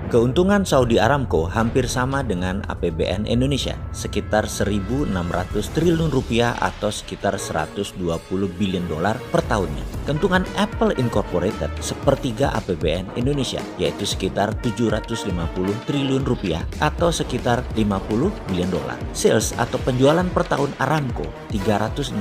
Keuntungan Saudi Aramco hampir sama dengan APBN Indonesia, sekitar 1.600 triliun rupiah atau sekitar 120 billion dolar per tahunnya. Keuntungan Apple Incorporated sepertiga APBN Indonesia, yaitu sekitar 750 triliun rupiah atau sekitar 50 billion dolar. Sales atau penjualan per tahun Aramco 360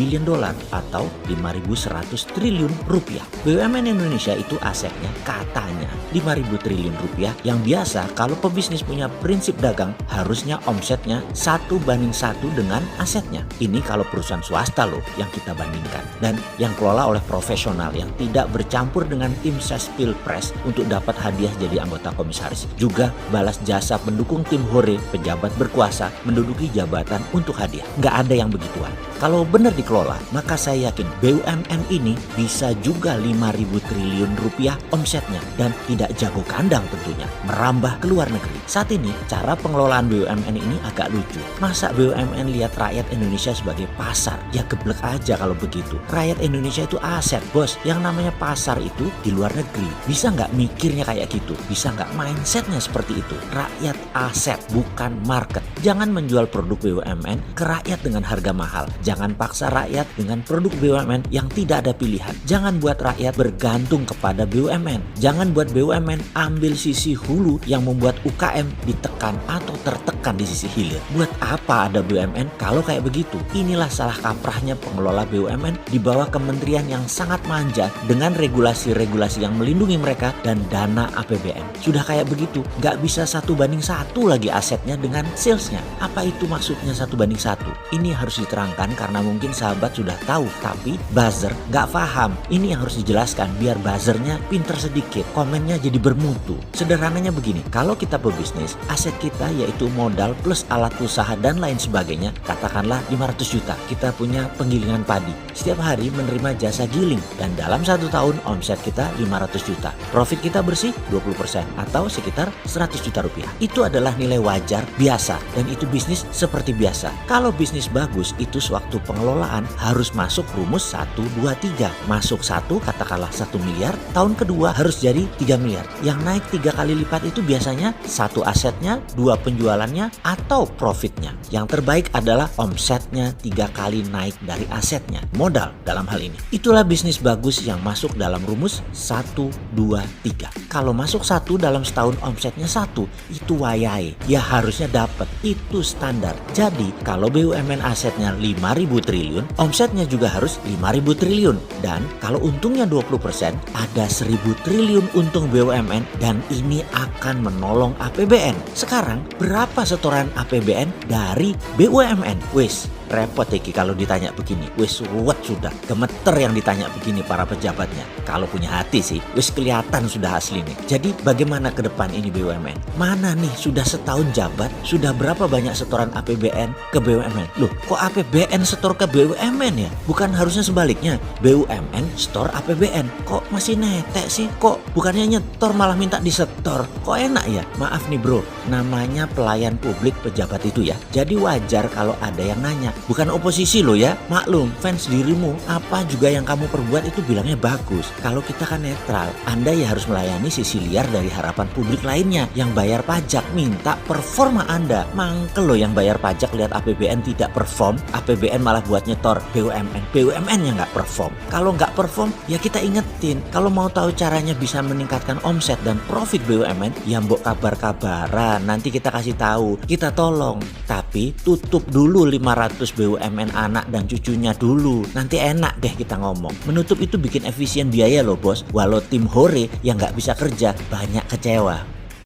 billion dolar atau 5.100 triliun rupiah. BUMN Indonesia itu asetnya katanya 5.000 triliun rupiah, yang biasa kalau pebisnis punya prinsip dagang harusnya omsetnya 1:1 dengan asetnya. Ini kalau perusahaan swasta loh yang kita bandingkan, dan yang kelola oleh profesional yang tidak bercampur dengan tim ses pilpres untuk dapat hadiah jadi anggota komisaris. Juga balas jasa pendukung tim hore pejabat berkuasa menduduki jabatan untuk hadiah. Nggak ada yang begituan. Kalau benar dikelola, maka saya yakin BUMN ini bisa juga 5.000 triliun rupiah omsetnya dan tidak jago kandang tentunya, merambah ke luar negeri. Saat ini cara pengelolaan BUMN ini agak lucu. Masa BUMN lihat rakyat Indonesia sebagai pasar? Ya geblek aja kalau begitu. Rakyat Indonesia itu aset, bos. Yang namanya pasar itu di luar negeri. Bisa nggak mikirnya kayak gitu? Bisa nggak mindsetnya seperti itu? Rakyat aset, bukan market. Jangan menjual produk BUMN ke rakyat dengan harga mahal. Jangan paksa rakyat dengan produk BUMN yang tidak ada pilihan. Jangan buat rakyat bergantung kepada BUMN. Jangan buat BUMN ambil sisi hulu yang membuat UKM ditekan atau tertekan di sisi hilir. Buat apa ada BUMN kalau kayak begitu? Inilah salah kaprahnya pengelola BUMN di bawah kementerian yang sangat manja dengan regulasi-regulasi yang melindungi mereka dan dana APBN. Sudah kayak begitu, nggak bisa 1:1 lagi asetnya dengan salesnya. Apa itu maksudnya 1:1? Ini harus diterangkan karena mungkin sahabat sudah tahu, tapi buzzer nggak paham. Ini yang harus dijelaskan biar buzzernya pinter sedikit, komennya jadi bermutu. Sederhananya begini, kalau kita pebisnis, aset kita yaitu modal plus alat usaha dan lain sebagainya, katakanlah 500 juta. Kita punya penggilingan padi. Setiap hari menerima jasa giling dan dalam 1 tahun omset kita 500 juta. Profit kita bersih 20% atau sekitar 100 juta rupiah. Itu adalah nilai wajar biasa dan itu bisnis seperti biasa. Kalau bisnis bagus, itu sewaktu pengelolaan harus masuk rumus 1, 2, 3. Masuk 1 katakanlah 1 miliar, tahun kedua harus jadi 3 miliar. Yang naik 3 kali lipat itu biasanya 1 asetnya, 2 penjualannya, atau profitnya. Yang terbaik adalah omsetnya 3 kali naik dari asetnya, modal dalam hal ini. Itulah bisnis bagus yang masuk dalam rumus 1, 2, 3. Kalau masuk 1 dalam setahun omsetnya 1, itu wayai. Ya harusnya dapat, itu standar. Jadi kalau BUMN asetnya 5.000 triliun, omsetnya juga harus 5.000 triliun. Dan kalau untungnya 20%, ada 1.000 triliun untung BUMN dan ini akan menolong APBN. Sekarang berapa setoran APBN dari BUMN? Wis repot Iki kalau ditanya begini. Wis ruwet sudah, gemeter yang ditanya begini para pejabatnya. Kalau punya hati sih, wis kelihatan sudah asli nih. Jadi bagaimana ke depan ini BUMN? Mana nih sudah setahun jabat, sudah berapa banyak setoran APBN ke BUMN? Loh, kok APBN setor ke BUMN ya? Bukan harusnya sebaliknya, BUMN setor APBN. Kok masih netek sih? Kok bukannya nyetor malah minta disetor? Kok enak ya? Maaf nih bro, namanya pelayan publik pejabat itu ya. Jadi wajar kalau ada yang nanya. Bukan oposisi loh ya, maklum fans dirimu apa juga yang kamu perbuat itu bilangnya bagus. Kalau kita kan netral, Anda ya harus melayani sisi liar dari harapan publik lainnya yang bayar pajak, minta performa Anda. Mangkel loh yang bayar pajak lihat APBN tidak perform, APBN malah buat nyetor BUMN yang nggak perform. Kalau nggak perform ya kita ingetin, kalau mau tahu caranya bisa meningkatkan omset dan profit BUMN ya mbok kabar-kabaran, nanti kita kasih tahu, kita tolong. Tapi tutup dulu 500 BUMN anak dan cucunya dulu. Nanti enak deh kita ngomong. Menutup itu bikin efisien biaya loh bos. Walau tim hore yang nggak bisa kerja banyak kecewa.